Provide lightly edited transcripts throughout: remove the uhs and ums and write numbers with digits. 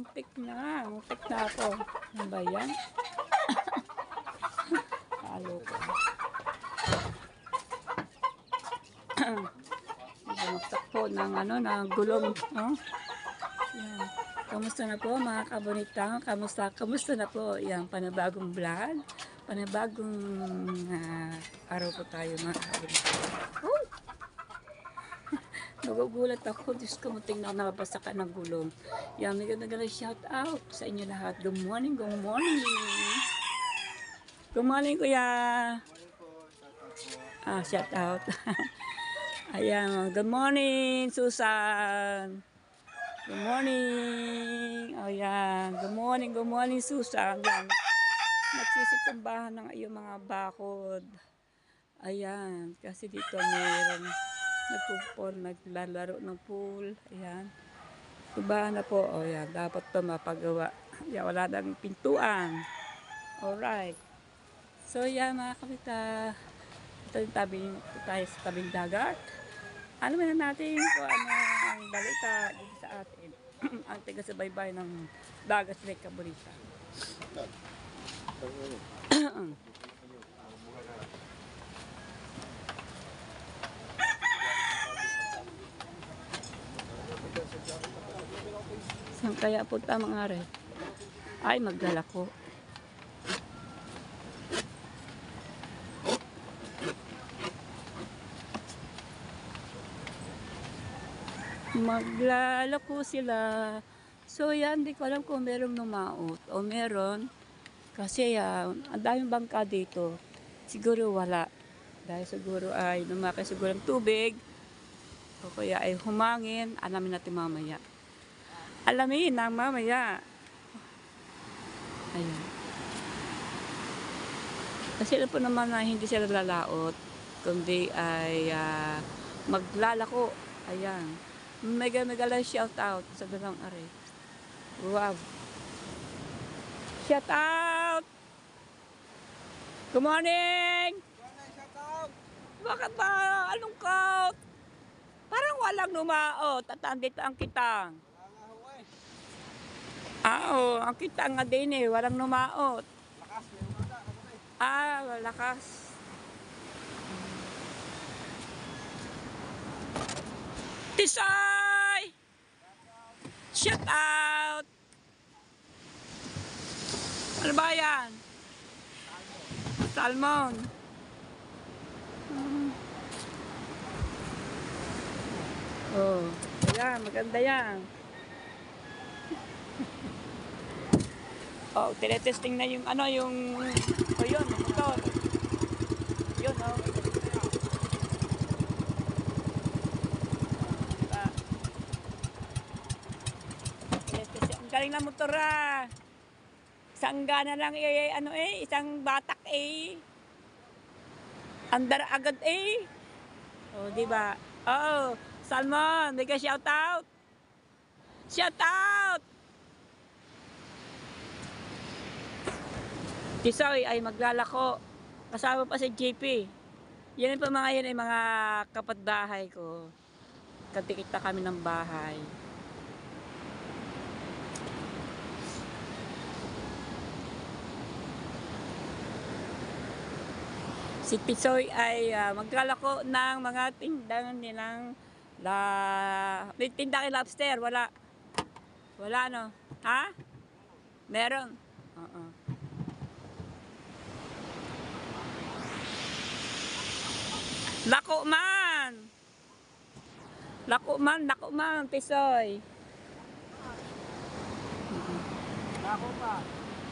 Muntik na ako. Ano ba yan? Halo ko. Bumagsak po ng ng gulong. Oh? Yan. Kamusta na po mga kabonitang? Kamusta na po? Yan, panibagong vlog. Panibagong araw po tayo mga kabonitang. Oh! Nagugulat ako. Diyos ko, munting na nabasa ka ng gulong. Yan, may ganda shout out sa inyo lahat. Good morning, good morning. Good morning, kuya. Shout out. Ayan, good morning, Susan. Good morning. Ayan, good morning, Susan. Ayan, nagsisitumbahan ng iyong mga bakod. Ayan, kasi dito mayroon naglalaro ng pool. Ayan. Tubahan na po. O yan, dapat pa mapagawa. Yan, wala nang pintuan. Alright. So yan mga kapita. Ito yung tayo sa tabing dagat. Ano na natin kung ano ang balita dito sa atin. Ang taga-subaybay ng dagat sa Lake Caborita. Saan kaya punta mga are? Ay, maglalako. Maglalako sila. So yan, di ko alam kung merong numaot o meron. Kasi ang daming bangka dito. Siguro wala. Dahil siguro ay lumaki siguro ng tubig. O kaya ay humangin. Alamin natin mamaya. Alamin ng mamaya. Ayan. Kasi alam po naman na hindi sila lalaot. Kundi ay maglalako. Ayan. Mega lang shout out sa dalang are. Wow. Shout out! Good morning! Shout out! Bakit ba? Anong kaut? Parang walang numaot at andito ang kitang. Ang kitang nga din walang numaot. Lakas, meron Lakas. Tisay! Shout out! Ano ba yan? Salmon. Ayan, maganda yan. Tinetesting na yung yun, motor. Yun, Tinetesting. Ang galing na motor, Isang gana lang isang batak andar agad di ba? Salmon, mega shout out. Shout out. Tisoy ay maglalako. Kasama pa si JP. Yan po mga ay mga kapitbahay ko. Katikita kami ng bahay. Si Tisoy ay maglalako ng mga tindahan nilang may tindang lobster, wala. Wala no? Ha? Meron. Lako man, Tisoy.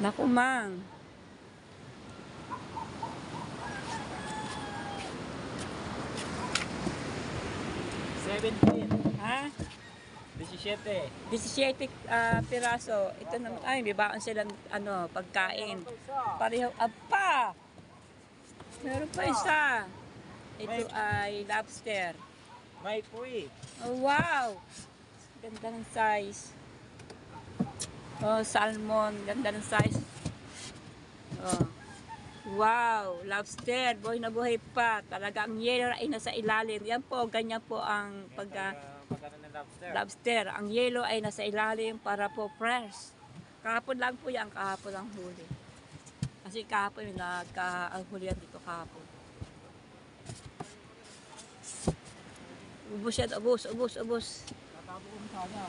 Lako man. Ha? 17 piraso. Ito naman, may baon silang pagkain. Pareho, meron pa isa. Ito ay lobster. May puwi. Oh, wow! Ganda ng size. Salmon. Ganda ng size. Wow! Lobster. Buhay na buhay pa. Talaga ang yero ay nasa ilalim. Yan po, ganyan po ang pag ano ng lobster. Lobster. Ang yellow ay nasa ilalim para po fresh. Kahapon lang po yan, kahapon lang huli. Kasi kahapon nagka-hulihan dito kahapon. Ubus yan, ubus. Tatabo ko sana.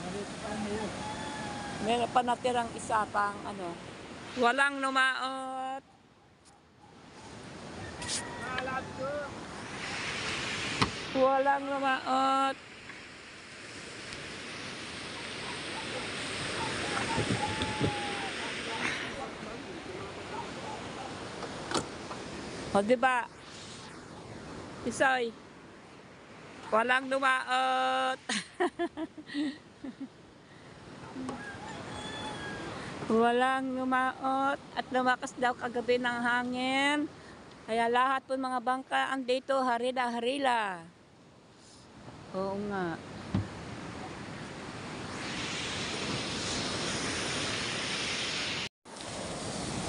Narito pa lang yun. Meron pa natirang isa pang ano. Walang lumaot. Lobster! Walang lumaot. O, diba? Isoy. Walang lumaot. Walang lumaot. At lumakas daw kagabi ng hangin. Kaya lahat po mga bangka andito, harila. Oo nga.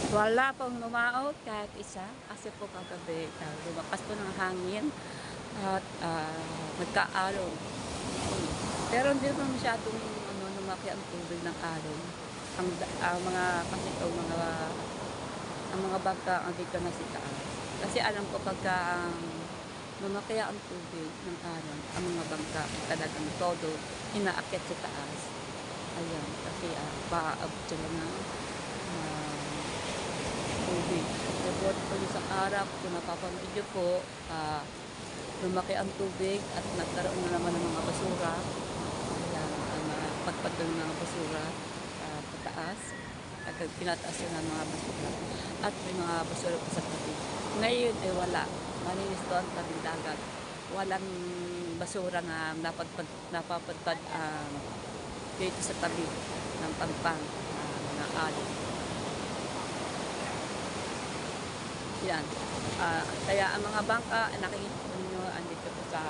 Wala pong lumaot kahit isa. Kasi po kagabi, lumakas po ng hangin. At nagka-alon. Pero hindi naman masyadong lumaki ang tubig ng alon. Ang mga kasi ito, ang mga bangka ang dito na si taas. Kasi alam ko pagka lumaki ang tubig ng alon, ang mga bangka talagang todo inaakyat sa taas. Ayan, kasi paabot sila ng tubig. Report po sa Arab, kung napapanood nyo po, lumaki ang tubig at nagkaroon na naman ng mga basura. Ayan, ang pagpagdang ng mga basura pataas. At pinataas na ng mga basura. At may mga basura pa sa tabi. Ngayon ay wala. Malinis to ang tabing dagat. Walang basura na napapadpad dito sa tabi ng pagpang na alon. Yan. Kaya ang mga bangka, nakikita nyo, andito po sa,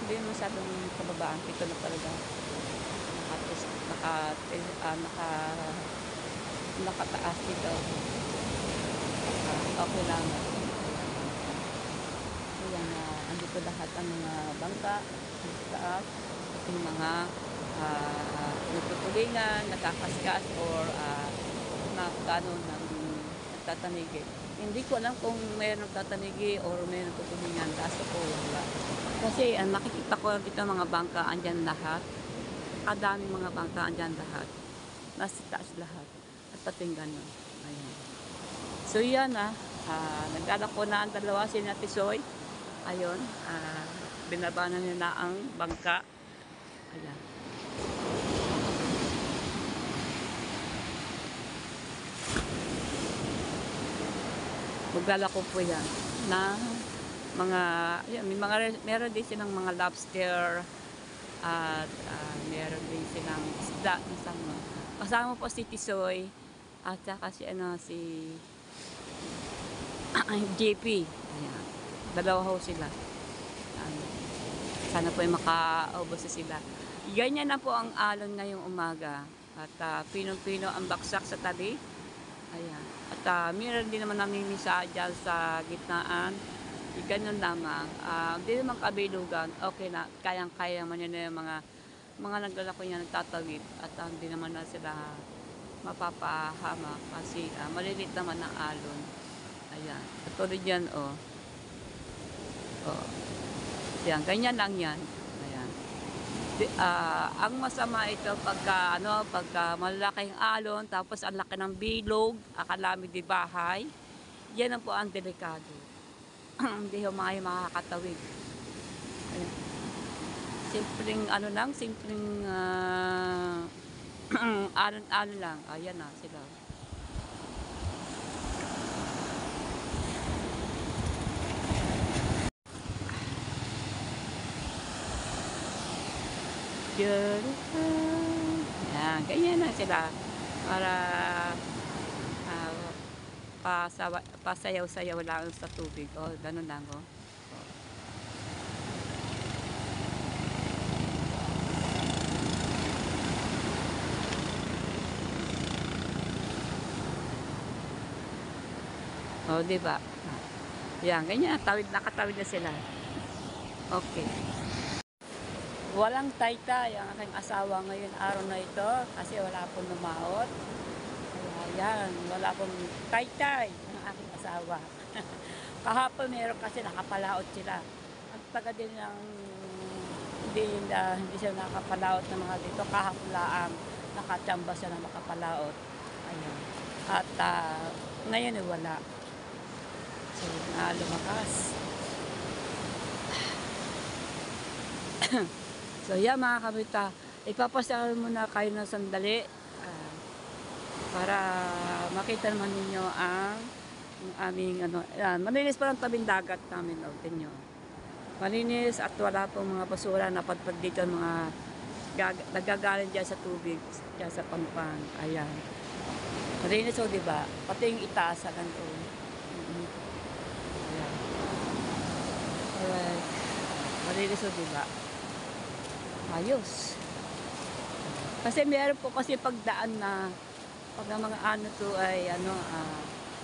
hindi mo masyadong kababaan, dito na talaga nakataas dito. Okay lang. Ayan, andito lahat ang mga bangka, dito taas, yung mga nagtutulingan, nakakaskas, or nakakano ng nagtatanigi. Hindi ko alam kung mayroon nagtatanigi or mayroon nagtutulingan. Kaso ko wala. Kasi nakikita ko dito mga bangka, andyan lahat. Kadami mga bangka, andyan lahat. Nasa taas lahat. At pating ganun. Ayan. So yan nagdala ko na ang dalawa si Natisoy. Ayun. Binabanan niya na ang bangka. Ayan. Magdala ko po yan na mga, yan, meron din silang mga lobster at meron din silang isda. Kasama po si Tisoy at saka si JP. Ayan. Dalawa ho sila. Sana po ay makaubos sila. Ganyan na po ang alon ngayong umaga. At pinong-pino ang baksak sa tabi. Ayan. At meron din naman namimisa dyan sa gitnaan. Ganun lamang. Hindi naman kabilugan. Okay na. Kayang-kaya man yun yung mga naglalako niya nagtatawid. At hindi naman na sila mapapahama. Kasi malilit naman ang alon. Ayan. Katulad yan, oh. Ayan. Ganyan lang yan. Ayan. Ang masama ito pagka malalaking alon, tapos ang laki ng bilog, akalamid di bahay, yan ang po ang delikado. Hindi ho makakatawid. Ayan. Simpleng simpleng alon lang. Ayan na sila. Yan, ganyan na sila para pasayaw-sayaw lang sa tubig. Ganun lang, diba? Yan, ganyan, nakatawid na sila. Okay. Walang taytay ang aking asawa ngayon araw na ito kasi wala pong lumaot. Kaya yan, wala pong taytay ang aking asawa. Kahapon meron kasi nakapalaot sila. Ang taga din ng hindi siya nakapalaot ng mga dito. Kahapon laang nakachamba siya na makapalaot. Ayun. At ngayon ay wala. So, lumakas. So, yeah, mga kabita, ipapasyalan muna kayo ng sandali para makita naman ninyo ang aming malinis pa lang tabing dagat namin, tingnan nyo. Malinis at wala pong mga basura na padpad dito, mga nagagaling dyan sa tubig, dyan sa Pampang. Ayan. Malinis o, diba? Pati yung itaas sa ganito. Ayan. Alright. Malinis o, diba? Ayos. Kasi meron po kasi pagdaan na pag ang mga ano to ay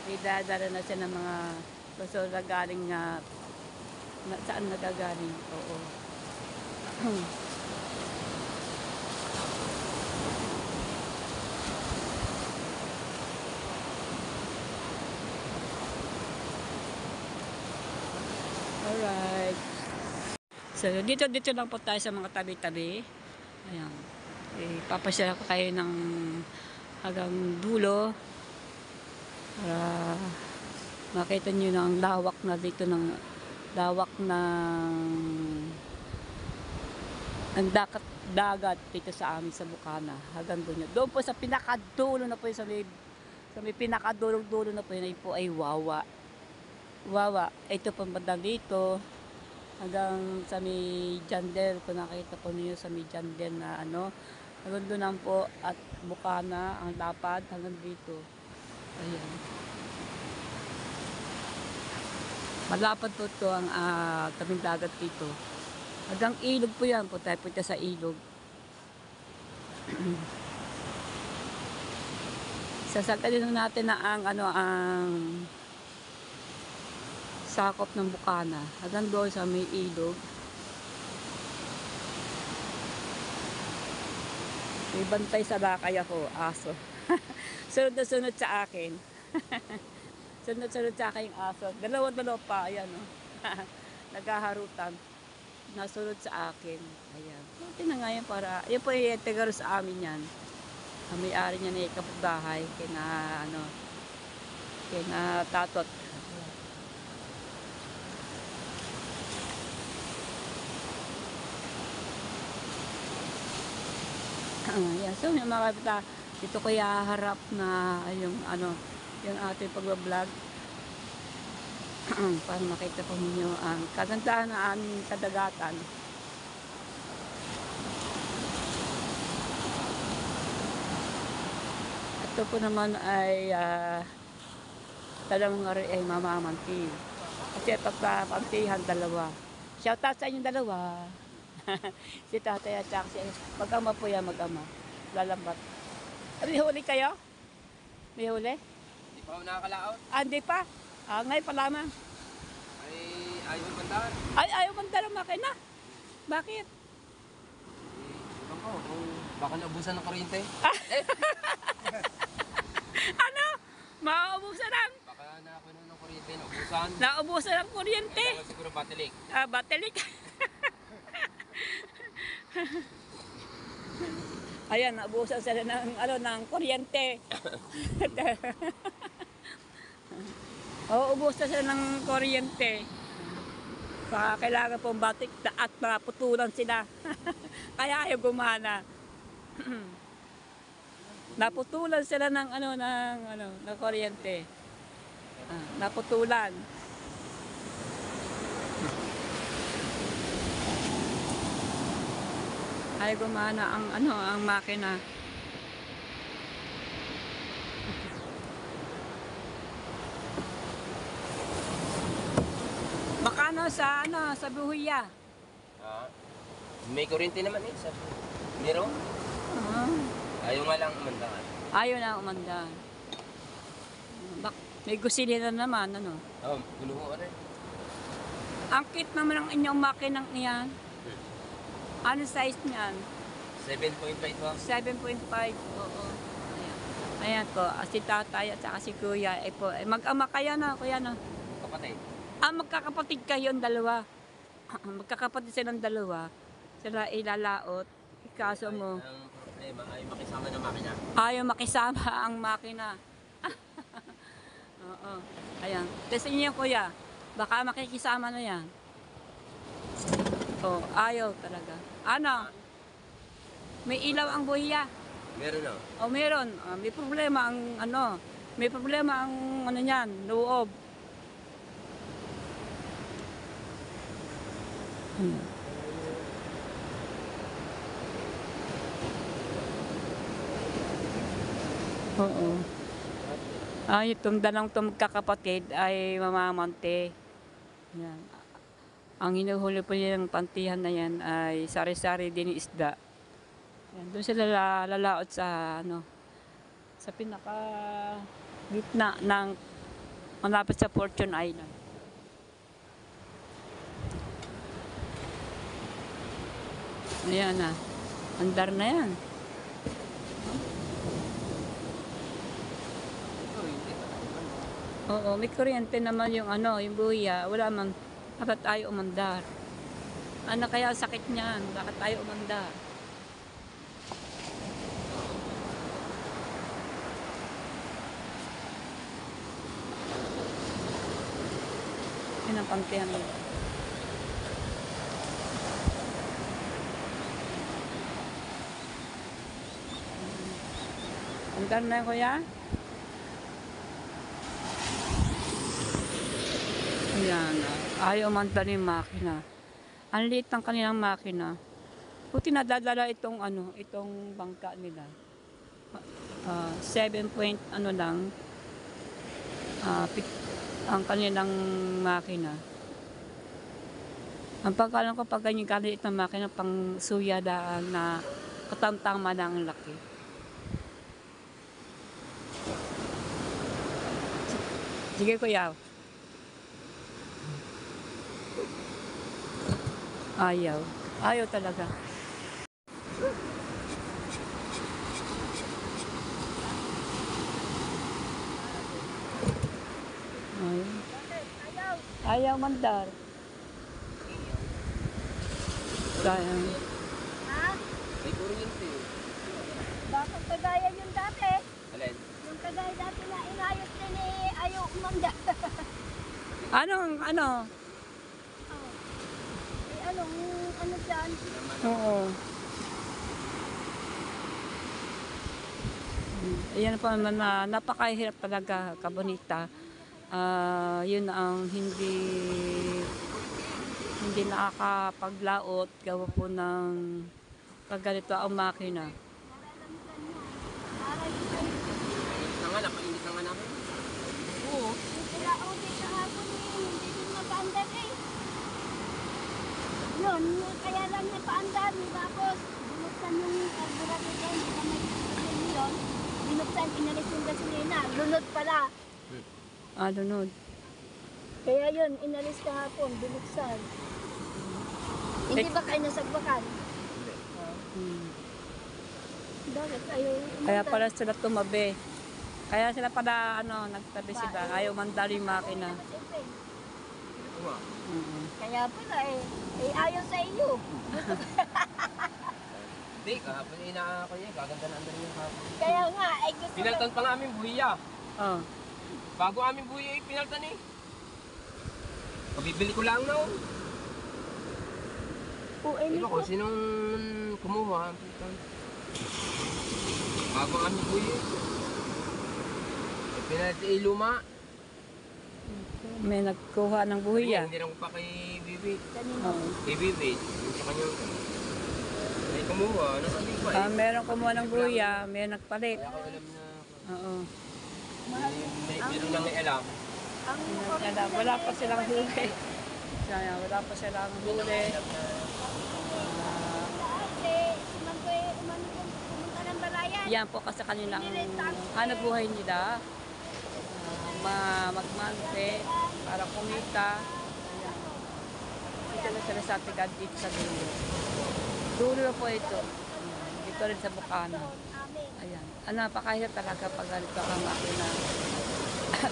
may dadala na siya ng mga basura galing saan nagagaling. Oo. Alright. So, dito lang po tayo sa mga tabi-tabi. Ayan. Papasyala ko kayo ng hanggang dulo para makita nyo na ang lawak na dito ng dagat dito sa amin sa Bukana. Hanggang doon. Doon po sa pinakadulo na po sa may pinakadulo na po yun po ay Wawa. Wawa. Ito po banda dito. Hanggang sa may Jandel, kung nakita po niyo sa may Jandel na hanggang doon lang po at Bukana, ang lapad hanggang dito. Ayan. Malapad po ito ang tabing dagat dito. Hanggang ilog po yan po, tayo punta sa ilog. Sasagalin natin na ang sakop ng Bukana. Hanggang doon sa may ilog. May bantay sa lakay ako, aso. Sunod na sunod sa akin. Sunod sa akin yung aso. Dalawa pa, ayan o. Naghaharutan. Nasunod sa akin. Ayan. Buti na nga yan para, yan po yung tegaro sa amin yan. Ang may-ari niya na kapitbahay. Kina Tatot. Yan. So, yung mga kapita, dito ko harap na yung ating pagbablog para makita po ninyo ang kagandahan ng aming kadagatan. Ito po naman ay dalawang ay mamamanti. Kasi pagpapantihan dalawa. Shout out sa inyong dalawa. Si tatay at si mag-ama po yan, mag-ama. Lalambat. May huli kayo? May huli? Hindi pa ako nakakalaot. Hindi pa? Ngayon pa lamang. Ay, ayaw mandahan. Ay, ayaw mandala makina. Bakit? Ewan ko, kung baka naubusan ng kuryente. Maubusan lang. Baka nakakuno ng kuryente, naubusan. Naubusan ng kuryente. Kaya siguro batilik. Batelik. Ayan, naubusan sila ng kuryente. Ubusan sila ng kuryente. Baka kailangan pong batik at maputulan sila. Kaya ayaw gumana. Naputulan sila ng kuryente. Naputulan. Ay gumana ang makina. Baka sa Buhuya. May kuryente naman eh. Meron. Ayaw nga lang umandahan. Ayaw na umanda. May gusilina naman, Guluho rin. Ang cute naman ang inyong makinang iyan. Ano size niyan? 7.5 po. 7.5. Oo. Ayan. Ayan po, si tatay at saka si kuya. Eh po, mag-ama kaya na, kuya no? Kapatid. Magkakapatid kayong dalawa. Magkakapatid silang dalawa. Sila ilalaot. Kaso mo, Ang problema ay makisama ng makina. ayaw makisama ang makina. Oo. Ayan. Testing niyo kuya. Baka makikisama na yan. Oh, ayaw talaga. Ano? May ilaw ang buhiya. Meron na. O meron. May problema ang ano. May problema ang ano niyan, loob. Oo. Itong dalawang itong magkakapatid ay mamamante. Yan. Ang hinuhuli po nilang pantihan na yan ay sari-sari din yung isda. Yan. Doon sila lalaot sa ano, sa pinaka gitna ng malapit sa Fortune Island. Ayan na. Andar na yan. Oo, may kuryente naman yung ano, yung buhiya. Wala man, bakit tayo umandar? Ano kaya sakit niyan? Bakit tayo umandar? Yan ang pantihan mo. Andar na yan, kuya? Ayan, ayaw umandar yung makina. Ang liit ng kanilang makina. Buti nadadala itong ano, itong bangka nila. 7 point ano lang, ang kanilang makina. Ang pagkalan ko pag ganyan kaliit ng makina, pang suya daan na katamtama na ang laki. Sige kuya. Ayaw. Ayaw talaga. Ayaw mandar. Sayang. Ha? May kuryente. Bakit kagaya yung dati? Alin? Yung kagaya dati na inayos din eh, ayaw umanda. Ano? Oh. Eh ano dyan? Oo. Ayan po naman na napakahirap talaga, kabonita. Yun ang hindi nakakapaglaot gawa po ng pag ganito ang makina. Mainit na nga, napainit na nga namin. Oo. Yung kailangan din sa hapon eh, hindi din makaandar eh. Yun, kaya lang napaandar eh. Tapos, binuksan yung carburetor din, hindi na may gasolina yun. Binuksan, inalis yung gasolina. Lunod pala. Lunod. Kaya yun, inalis kahapon, binuksan. Hindi ba kayo nasagbakan? Bakit ayaw umandar? Kaya pala sila tumabi. Kaya sila pala nagtabi sila. Ayaw mandar yung makina. Ito nga. Kaya pala ayaw sa iyo. Hindi, kahapon inaako niya. Gaganda na andar niya kahapon. Kaya nga, ay gusto Pinaltan pa nga aming buhiya. Oh. Bago aming buhiya ay pinaltan eh. Pabibili ko lang na oh. Puin Iba ko, sinong kumuha? Bago aming buhiya. Pinaltan ay luma. May nagkuha ng buhiya. Hindi lang ko pa kay Bibi. kanino. Oh. Kay Bibi. Yung sa kanya. May kumuha. Nasabi ko eh. Meron kumuha ng buhiya, may nagpalit. Kaya ko alam na. Oo. Meron lang alam. Ang Wala pa silang huli. Kaya wala pa silang huli. si Mangko pumunta ng balayan. Yan po kasi kanilang hanap buhay nila. Magmante para kumita. Ayan. Dito na sila sa tigad dito sa dulo. Dulo na po ito. Ayan, dito rin sa Bukana. Amin. Ayan. Napakahirap talaga pag ganito ang makina.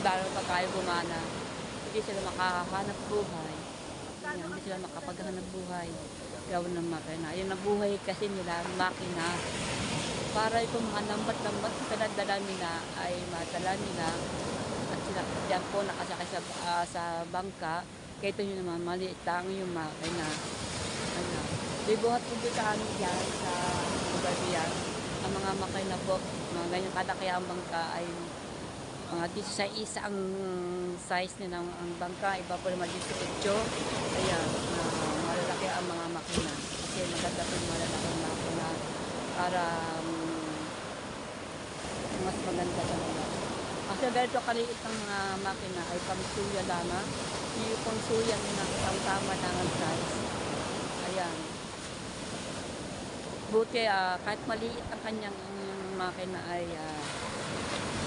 Lalo pa kayo gumana. Hindi sila makahanap buhay. Ayan, hindi sila makapaghanap buhay. Gawin ng makina. Ayan, nabuhay kasi nila, makina. Para itong mga lambat-lambat na pinagdala nila ay madala nila. At sila diyan po nakasakay sa bangka. Kaya ito nyo naman, maliit lang yung makina. Ayan. Libuhat po dito sa amin dyan, sa lugar diyan. Ang mga makina po, mga ganyan kalaki ang bangka ay mga 16 ang size nila ang bangka. Iba po naman 18. Kaya malalaki ang mga makina. Kasi maganda po yung malalaki ang makina para mas maganda talaga. Kasi ganito kaliit ang mga makina ay pang-suya lamang. Yung pang-suya nila ang tama lang ang size. Ayan. Buti kahit maliit ang kanyang makina ay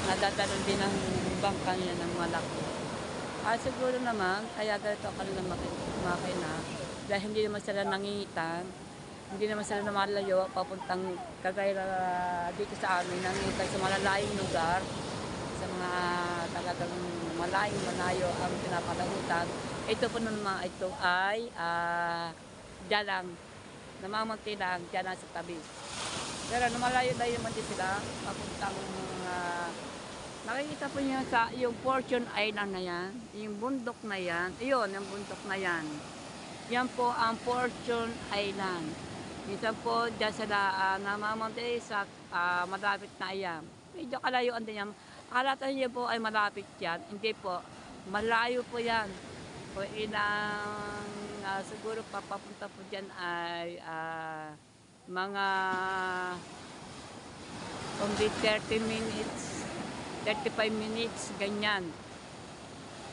nadadalon din ang bangka niya ng malaki. Siguro naman, kaya ganito kanilang makina dahil hindi naman sila nangingitan, hindi naman sila namalayo papuntang kagaya dito sa amin, nangingitan sa malalayong lugar, sa mga talagang malayo ang pinapalahutan. Ito po naman, ito ay dyan lang, namamunti lang, dyan lang sa tabi. Pero lumalayo-layo naman din sila, papuntang nakikita po niyo sa yung Fortune Island na yan, yung bundok na yan, iyon, yung bundok na yan. Yan po ang Fortune Island. Minsan po dyan sila namamunti sa malapit na ayan. Medyo kalayuan din yan. Akala niyo po ay malapit yan. Hindi po, malayo po yan. O ilang siguro papapunta po dyan ay mga only 30 minutes, 35 minutes, ganyan.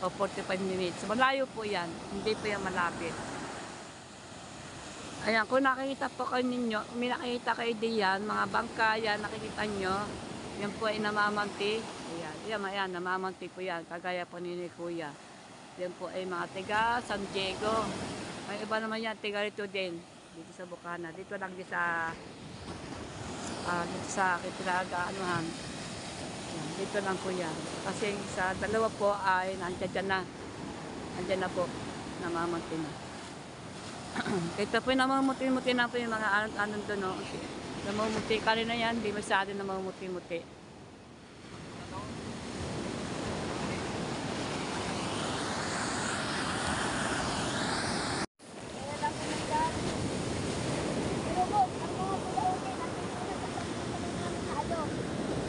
O 45 minutes. Malayo po yan. Hindi po yan malapit. Ayan, kung nakikita po kayo ninyo, may nakikita kayo diyan, mga bangka yan, nakikita nyo. Yan po ay namamanti. Ayan, namamanti po yan. Kagaya po ni Kuya. Yan po ay mga tiga San Diego. May iba naman yan, tiga rito din. Dito sa Bukana. Dito lang din sa dito sa Kitiraga-anuhan. Dito lang po yan. Kasi sa dalawa po ay nandiyan na. Nandiyan na po. Namamunti na. Ito po namumuti-muti na po yung mga anong doon. No? Namumuti ka rin na yan. Di masyado namumuti-muti. Kaya lang pinagdaan. Pero po, ang mga pulaoke, nandito na sa tabi sa mga nalo.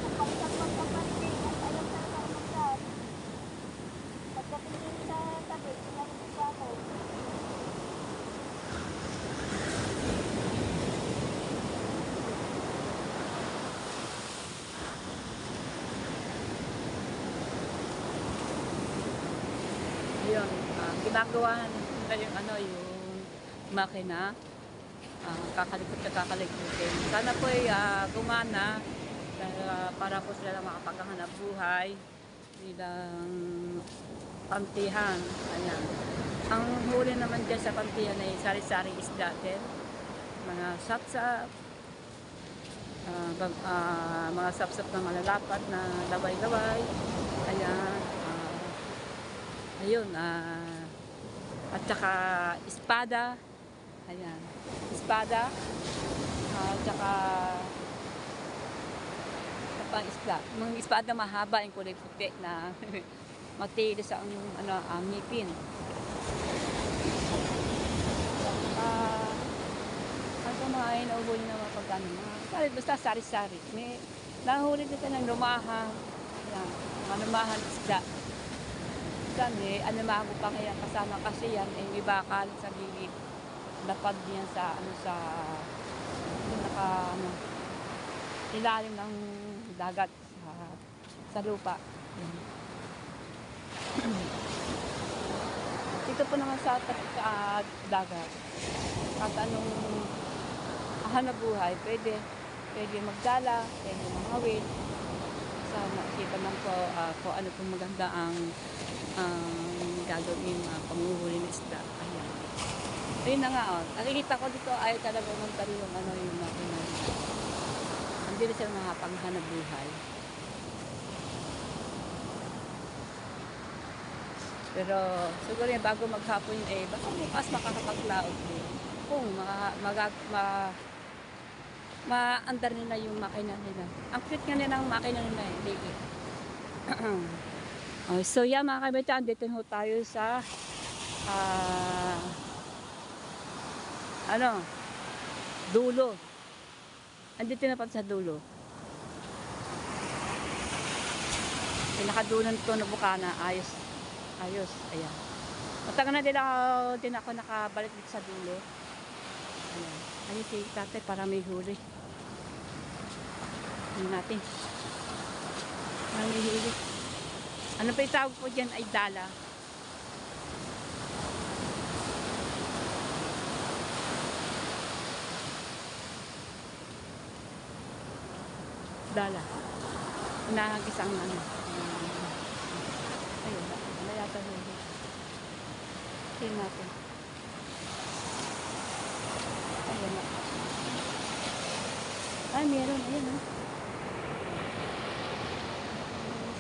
Kapag magpaparte, at ayaw sa magdaan. Pagkatingin sa tabi, sinabot pa ako. Yun, ginagawa nila yung makina, kakalikot na kakalikutin. Sana po ay gumana para po sila makapaghahanap buhay bilang pantihan. Ayan. Ang huli naman dyan sa pantihan ay sari-saring isda din. Mga sapsap, mga sapsap na malalapad na laway-laway. Ayan. Ayun, at saka espada. Ayan, espada. At saka pang isda. Mga espada mahaba yung kulay puti na matilis ang ngipin. Ang kumain, nauhuli na mga pagkano. Basta sari-sari. May nahuli dito ng lumahan. Ayan, mga lumahan isda. Kami, mago pa kaya kasama kasi yan, may bakal sa gilid. Lapad niyan sa, ilalim ng dagat sa lupa. Dito po naman sa dagat, at anong hanap buhay, pwede magdala, pwede mangawin. So, makikita lang po kung ano pong maganda ang gagawin panguhuli ng isda. Ayan. Ayun na nga, oh. Nakikita ko dito ay talaga umandar yung ano yung makina. Hindi na sila makapaghanap buhay. Pero siguro yung bago maghapon yun eh, baka bukas makakapaglaot din. Kung maandar nila yung makina nila. Ang cute nga nila ng makina nila eh, lady. Oh, so yeah mga kaibigan, dito ho tayo sa dulo. Andito na pa sa dulo. Pinakadulo nito na Bukana, ayos. Ayan. Matagal na din ako nakabalik dito sa dulo. Ayan. Ayun si tatay para may huli. Tingnan natin. Para may huli. Ano pa itawag po dyan ay dala. Dala. Nahagis ang ano. Ayun. Ano yata huli. Tingnan natin. Ayun na. Ay, meron. Ayun ha.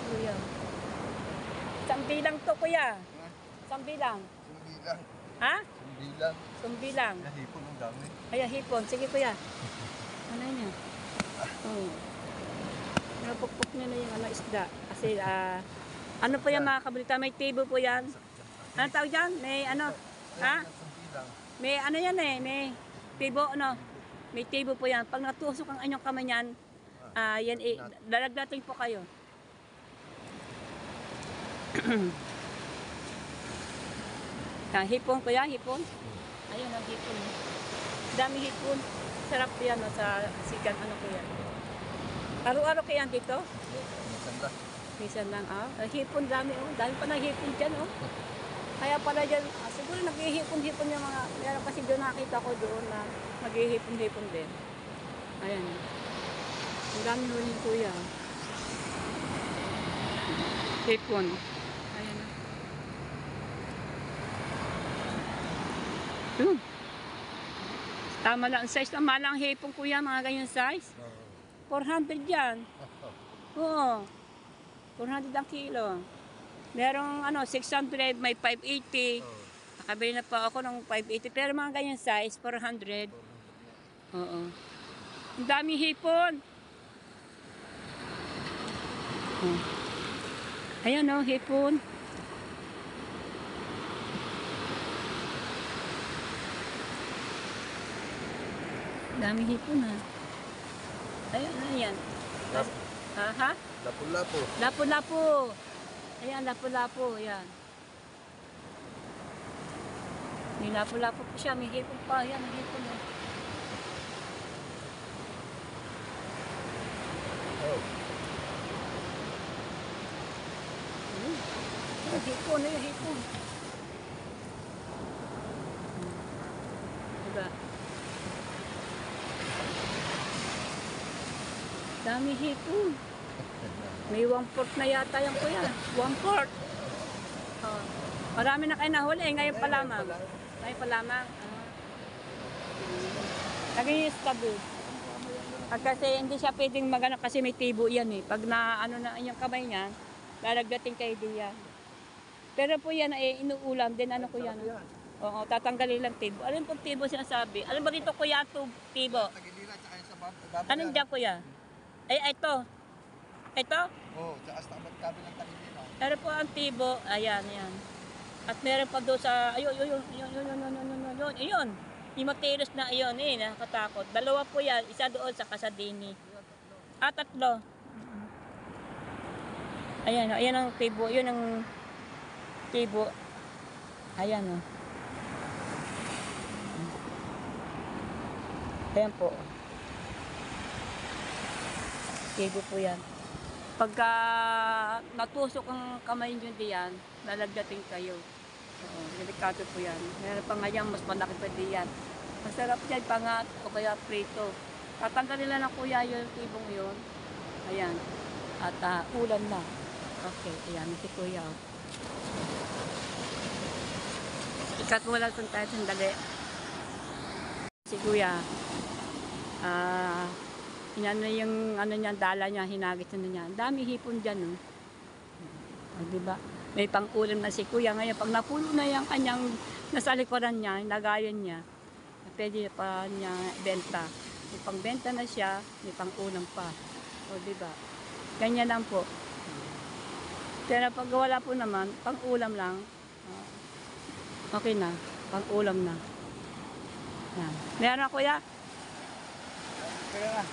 Kuya. Isang bilang to, kuya. Isang bilang. Sumbilang. Ha? Sumbilang. Sumbilang. Nahipon ng dami. Ay, hipon. Sige, kuya. Ano yun? Oh. Napukpok niya na yung ano, isda. Kasi, ano po yan mga kabalita? May tibo po yan. Ano tawag dyan? May ano? Ha? Sumbilang. May ano yan eh. May tibo, ano? May tibo po yan. Pag natusok ang inyong kamay niyan, yan eh, lalagdating po kayo. Hipon kuya, hipon. Ayun ang hipon. Dami hipon. Sarap yan no, sa sigang ano kuya. Araw-araw kaya dito? Minsan lang. Minsan lang, hipon dami oh. Dami pa na hipon dyan oh. Kaya pala dyan, siguro naghihipon-hipon yung mga, meron kasi doon nakita ko doon na naghihipon-hipon din. Ayan. Ang dami huli kuya. Hipon. Ayan na. Yun. Tama lang ang size. Tama lang ang hipon kuya, mga ganyan size. 400 yan. Oo. 400 ang kilo. Merong 600, may 580. Nakabili na pa ako ng 580. Pero mga ganyan size, 400. Oo. Ang daming hipon. Oh. Ayan o, hipon. Daming hipon ha. Ayun, ano yan? Ha? Lapu-lapu. Lapu-lapu. Ayan, lapu-lapu. Ayan. May lapu-lapu po siya. May hipon pa. Ayan, may hipon. Oh. Hipon, ayun, hipon. Diba? Dami hipon. May 1/4 na yata yung kuya. 1/4. Oh. Marami na kayo nahuli. Ngayon pa lamang. Ngayon pa lamang. Lagi yung tabi. Kasi hindi siya pwedeng magano kasi may tibo yan eh. Pag na na yung kamay niya, lalagdating kayo diyan. Pero po yan ay inuulam din ko yan. Oo, tatanggalin lang tibo. Alin pong tibo sinasabi? Alin ba dito kuya tibo? Tagilira tsaka yung sa baba. Anong dyan kuya? Ay, ito. Ito? Oo, tsaka sa kabilang tagilira. Pero po ang tibo, ayan. At meron pa doon sa, ayun. Yung matilos na ayun nakakatakot. Dalawa po yan, isa doon sa Kasadini. Tatlo. Ayan ang tibo, yun ang tibo. Ayan o. Ayan po. Tibo po yan. Pagka natusok ang kamay nyo diyan, lalagdating kayo. Oo, delikado po yan. Meron pa nga yan, mas malaki pa diyan. Masarap yan, pangat o kaya prito. Tatanggalin lang ng kuya yung tibong yun. Ayan. At ulam na. Okay, ayan. Si kuya. Ikat mo lang kung tayo sandali. Si kuya, inano yung ano niya, dala niya, hinagis na niya. Ang dami hipon dyan, no? Diba? May pang-ulam na si kuya. Ngayon, pag napuno na yung kanyang nasa likuran niya, lagayan niya, pwede pa niya benta. May pang-benta na siya, may pang-ulam pa. O, diba? Ganyan lang po. Pero pag wala po naman, pang-ulam lang, okay na. Pang-ulam na. Yan. Meron na kuya? Kaya na.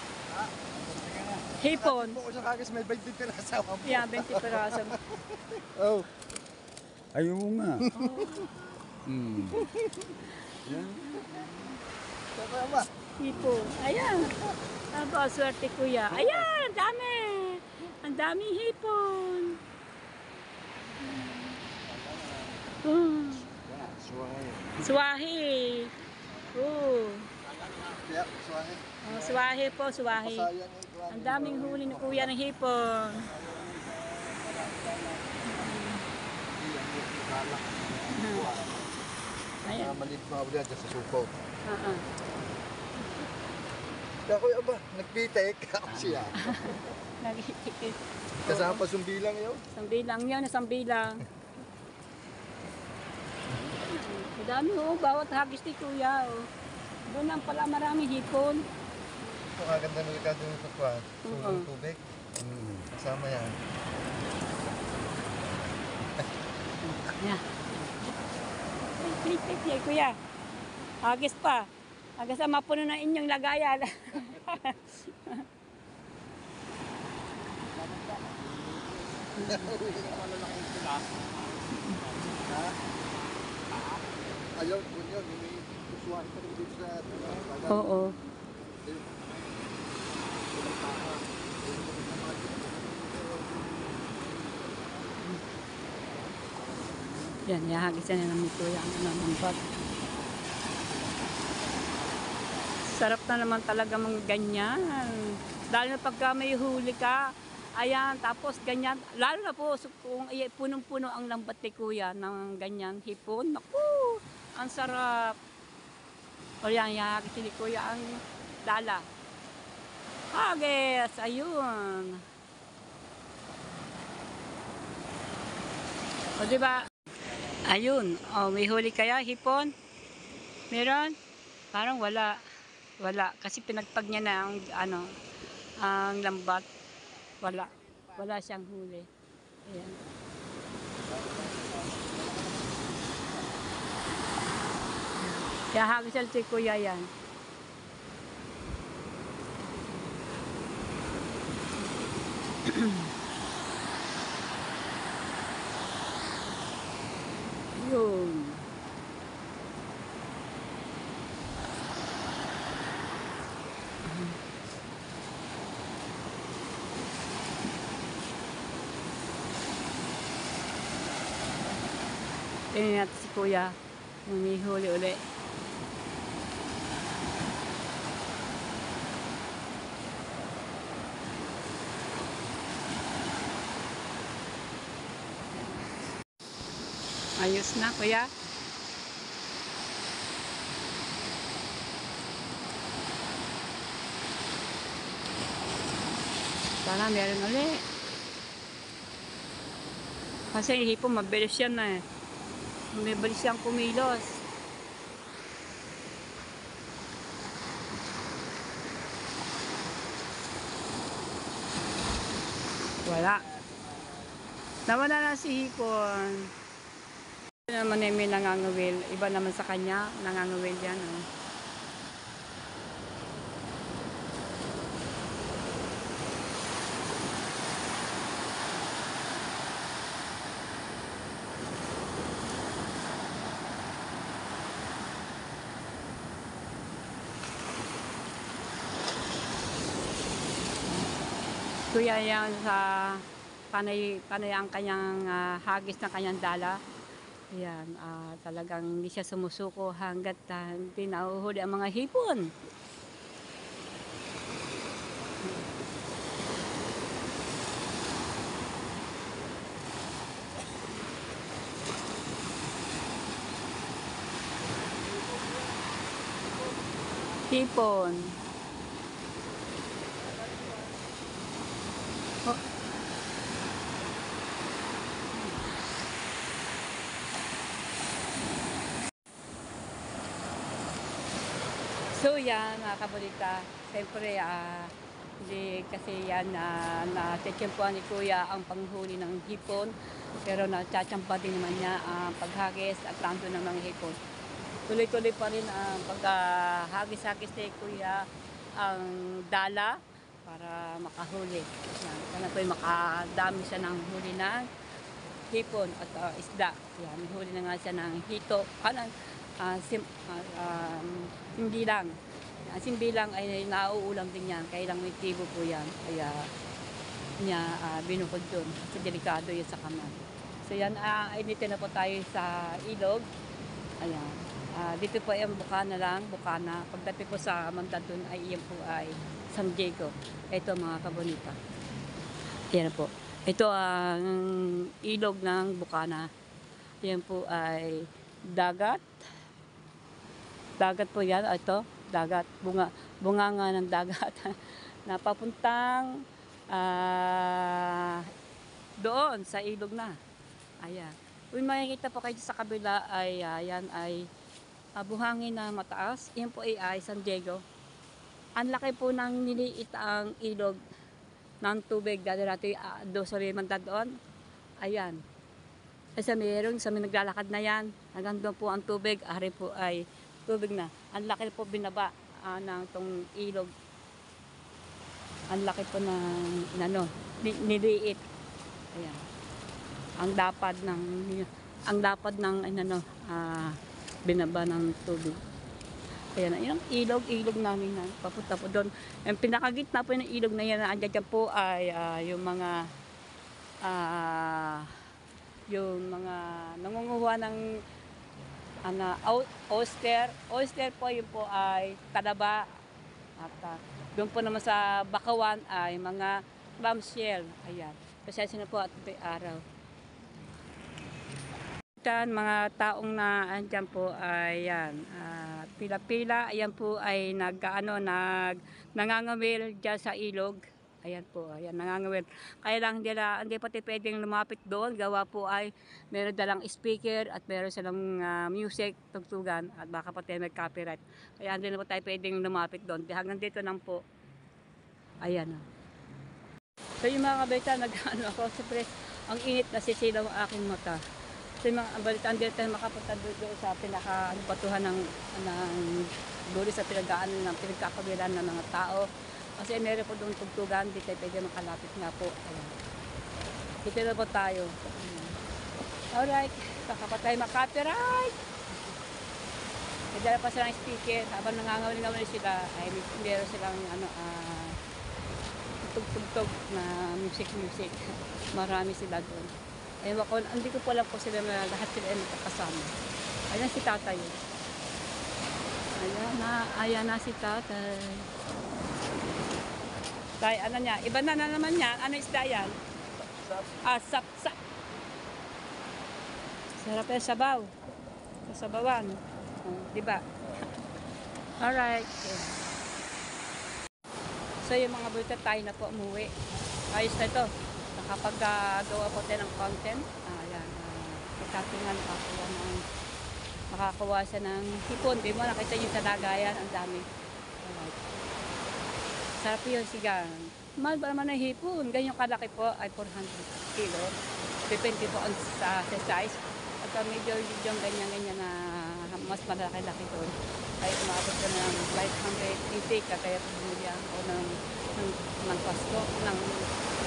Hipon. Po ko sa kagas may 20 piraso. Yeah, 20 peraso. Oh. Ayaw mo nga. Hmm. Yan. Kaya ba? Hipon. Ayan. Aba, swerte kuya. Ayan, ang dami. Ang daming hipon. Swahi. Oh. Kaya, suwahin. Oh, swahi po, swahi. Sayang Ang daming huli ni kuya ng hipon. Ayan. Maliit mga abla dyan sa suko. Uh-uh. Kaya kuya ba, nagpitek ako siya. Naghitikit. Kasama pa sumbilang yun. Sambilang yan, sambilang. Ang dami oh, bawat hagis ni kuya oh. Doon lang pala maraming hipon. Ito kaganda ng likado ng tutwa. Sulong tubig. Kasama yan. Yan. Klik, kuya. Hagis pa. Hagis na mapuno na inyong lagayan. Ayaw, kung yun, may suwahin pa rin dito sa... Oo. Yan, ihagis na namin kuya ang anong bag. Sarap na naman talaga mga ganyan. Lalo na pagka may huli ka, ayan, tapos ganyan. Lalo na po kung punong-puno ang lambat ni kuya ng ganyan hipon. Naku, ang sarap. O yan, ihagis ni kuya ang dala. Hagis, ayun. O diba? Ayun, oh, may huli kaya, hipon? Meron? Parang wala. Wala, kasi pinagpag niya na ang, ang lambat. Wala. Wala siyang huli. Ayan. Kaya hagisal si kuya yan. Yun. Tingnan natin si kuya. Humihuli uli. Ayos na, kuya. Sana meron ulit. Kasi hipon, mabilis yan na eh. Mabilis siyang kumilos. Wala. Nawala na si hipon. Ito naman may nangangawil. Iba naman sa kanya, nangangawil yan. Oh. Kuya yan sa panay ang kanyang hagis na kanyang dala. Yan, talagang hindi siya sumusuko hanggat hindi nauhuli ang mga hipon. hipon. Oh. So yan mga kabalita, siyempre hindi kasi yan natitsempuan ni Kuya ang panghuli ng hipon, pero natsampa din naman niya ang paghagis at tanto ng mga hipon. Tuloy-tuloy pa rin ang paghagis-hagis ni Kuya ang dala para makahuli. Yan, sana po makadami siya ng huli ng hipon at isda. Yan, huli na nga siya ng hito. Hindi lang. Simbi lang ay nauulam din yan. Kaya lang may tibo po yan. Kaya niya binukod dun. Kasi delikado yun sa kamay. So yan, dito na po tayo sa ilog. Ayan. Dito po ay Bukana lang. Bukana. Pagdating po sa Mandadun ay iyan po ay San Diego. Ito mga kabonita. Ayan po. Ito ang ilog ng Bukana. Ayan po ay dagat. Dagat po yan. Ito, dagat. Bunganga ng dagat. Napapuntang doon sa ilog na. Ayan. Kung makikita po kayo sa kabila ay yan ay buhangin na mataas. Yan po ay San Diego. Ang laki po ng niliit ang ilog ng tubig. Dahil natin doon sa rimanda doon. Ayan. Kasi mayroon sa may naglalakad na yan. Hanggang doon po ang tubig. Ari po ay tubig na. Ang laki po binaba ng tong ilog. Ang laki po ng niliit. Ayan. Ang dapad ng binaba ng tubig. Ayan, yung ilog namin na papunta po doon. Yung pinakagitna po ng ilog na yan, andyan po ay yung mga nangunguha ng oyster. Oyster po yun po ay talaba. At doon po naman sa Bakawan ay mga clamshell. Ayan. Pasensya na po at ito'y araw. Mga taong na andyan po ay yan. Pila-pila. Ayan po ay nangangawil dyan sa ilog. Ayan po, ayan, nangangawil. Kaya lang hindi pati pwedeng lumapit doon. Gawa po ay meron dalang speaker at meron silang music, tugtugan at baka pati may copyright. Kaya hindi na po tayo pwedeng lumapit doon. Hanggang dito lang po. Ayan. So yung mga kabita, ako, siyempre, ang init na sisilaw ang aking mata. So yung mga balita, hindi tayo makapunta doon sa pinaka-batuhan ng doon sa pinagkakabilan ng mga tao. Kasi meron po doon tugtugan, di tayo pwede makalapit nga po. Ayan. Dito na po tayo. Ayan. Alright, baka pa tayo makapiright. May dala pa silang speaker, habang nangangawin-ngawin sila, ay meron silang tugtog na music. Marami sila doon. Ayun ako, hindi ko po alam po sila na lahat sila ay magkakasama. Ayan si tatay. Ayan na si tatay. Tay, ano niya? Iba na naman niya. Ano isda yan? Sap-sap. Sarap yung sabaw. Sabawan. Diba? Alright. Okay. So yung mga bulta tayo na po umuwi. Ayos na ito. Nakapag-gawa po tayo ng content. Ayan. Ikatingan makakuha siya ng hipon. Di mo nakita nyo sa lagayan. Ang dami. Alright. Sarap yun sigang. Mahal ba naman ang hipon? Ganyan kalaki po ay 400 kilo. Depende po sa size. At medyo yung ganyan na mas malaki-laki doon. Ay umabot ko ng 580 kaya bumili ako ng Pasko.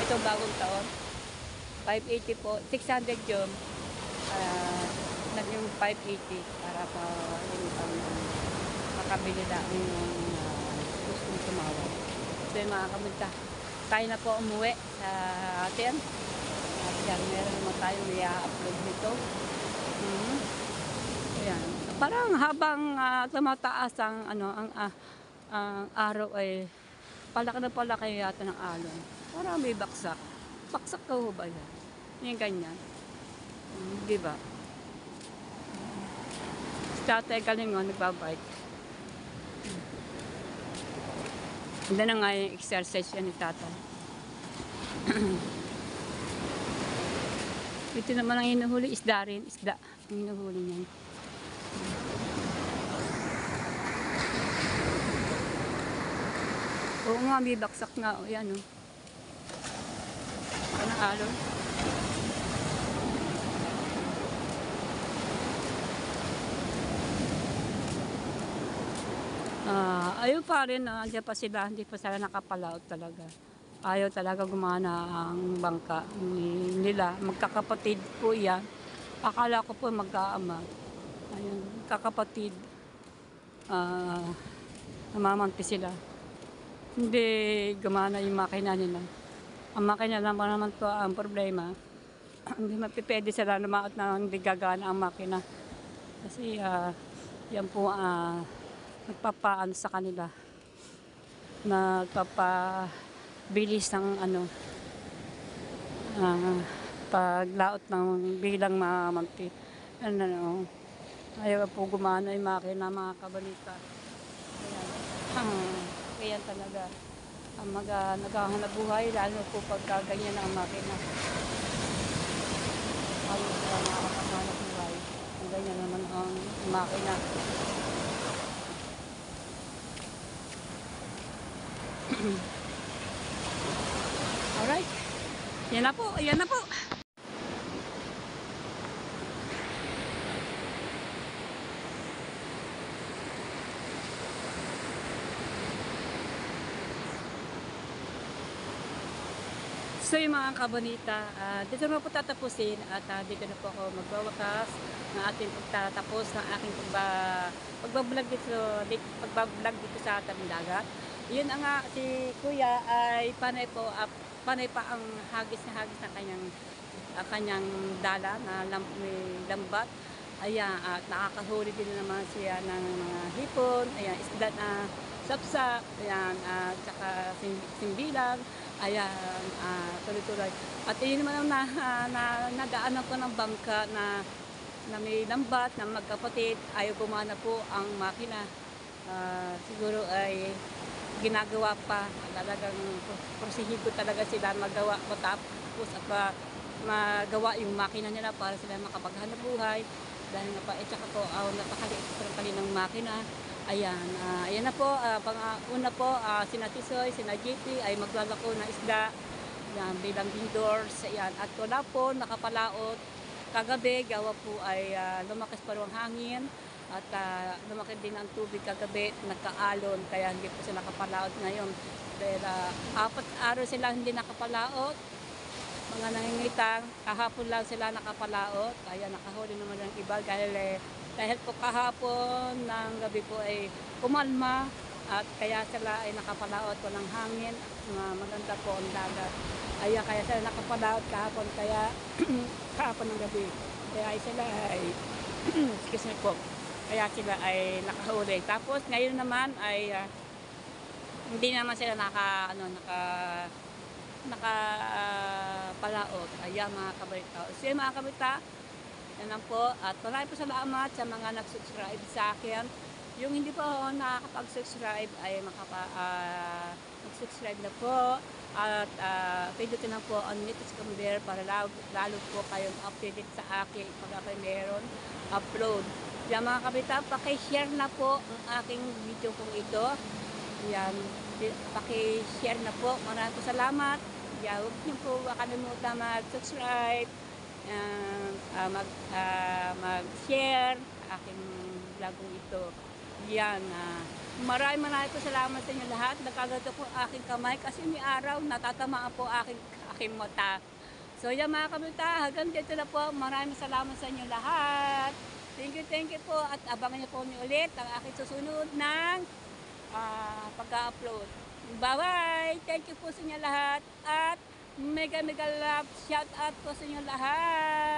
Itong bagong taon. 580 po. 600 yun. Naging 580 para pa makabili na yung gustong tumawag. So yung mga kamunta, tayo na po umuwi sa atin. At yan, meron naman tayo i-upload nito. Ayan. Parang habang tumataas ang araw ay palaki yata ng alon. Parang may baksak. Baksak ka ho ba yan? Yung ganyan. Diba? Tatay galing nga, nagbabike. Hindi na nga yung exercise yan ni tatay. Ito naman ang hinuhuli, isda rin, isda. Ang hinuhuli niyan. Oo nga, may baksak nga. O, yan o. Anong alon? Ayun pa rin, andyan pa sila, hindi pa sila nakapalaot talaga. Ayaw talaga gumana ang bangka nila. Magkakapatid po yan. Akala ko po magkaama. Ayun, kakapatid. Namamanti sila. Hindi gumana yung makina nila. Ang makina naman po ang problema. Hindi mapipwede sila lumaot na hindi gagana ang makina. Kasi yan po nagpapaan sa kanila. Nagpapabilis ng paglaot ng bilang mamanti. Ayaw po gumana yung makina mga kabalita. Kaya talaga ang naghahanap buhay, lalo po pagka ganyan ang makina. Ayaw sila nakakahanap buhay. Ang ganyan naman ang makina. Alright. Yan na po, yan na po. So yung mga kabonita, dito na po tatapusin at dito na po ako magwawakas ng ating pagtatapos ng aking pagbablog dito sa tabing dagat. Yun nga si Kuya ay panay pa ang hagis ng kanyang dala na may lambat. Ayan, at nakakahuli din naman siya ng mga hipon, ayan, isda na sapsap, ayan, at saka simbilang, ayan, tuloy-tuloy. At yun naman ang nadaanan ko ng bangka na may lambat na magkapatid, ayaw gumana po ang makina. Siguro ay ginagawa pa, talagang prosihigo talaga sila magawa matapos at magawa yung makina nila para sila makapaghanap buhay. Dahil nga pa, tsaka po, napakaliit pa rin ng makina. Ayan, ayan na po, una po, sina Tisoy, sina JP ay maglalako na isda. Ayan, bilang vendors. Ayan, at wala po, nakapalaot. Kagabi, gawa po ay lumakas pa rin ang hangin. At lumaki din ang tubig kagabi, nagkaalon, kaya hindi po sila nakapalaot ngayon. Dahil 4 araw sila hindi nakapalaot. Mga nangingitang, kahapon lang sila nakapalaot, kaya nakahuli naman ng iba dahil po kahapon ng gabi po ay kumalma at kaya sila ay nakapalaot, walang hangin, maganda po ang dagat. Kaya sila nakapalaot kahapon, kaya kahapon ng gabi, kaya sila ay excuse me po, kaya sila ay nakahuli. Tapos ngayon naman ay hindi naman sila nakapalaot. Ayan mga kabalita. So mga kabalita, yan lang po. At maraming po salamat sa mga nag-subscribe sa akin. Yung hindi po ako nakakapag-subscribe ay mag-subscribe na po. At pindutin na po ang notification bell para lalo po kayong updated sa akin pag ako meron upload. Yan mga kabalita, paki-share na po ang aking video kong ito. Yan, paki-share na po. Maraming po salamat. Huwag niyo po kalimutan mag-subscribe, mag-share aking vlogong ito. Yan. Maraming po salamat sa inyo lahat. Nagkagato po aking kamay kasi may araw natatamaan po aking mata. So yan mga kabalita, hanggang dito na po. Maraming salamat sa inyo lahat. Thank you po at abangan niyo po ulit ang aking susunod ng pag-upload. Bye-bye! Thank you po sa inyo lahat at mega love shout out po sa inyo lahat!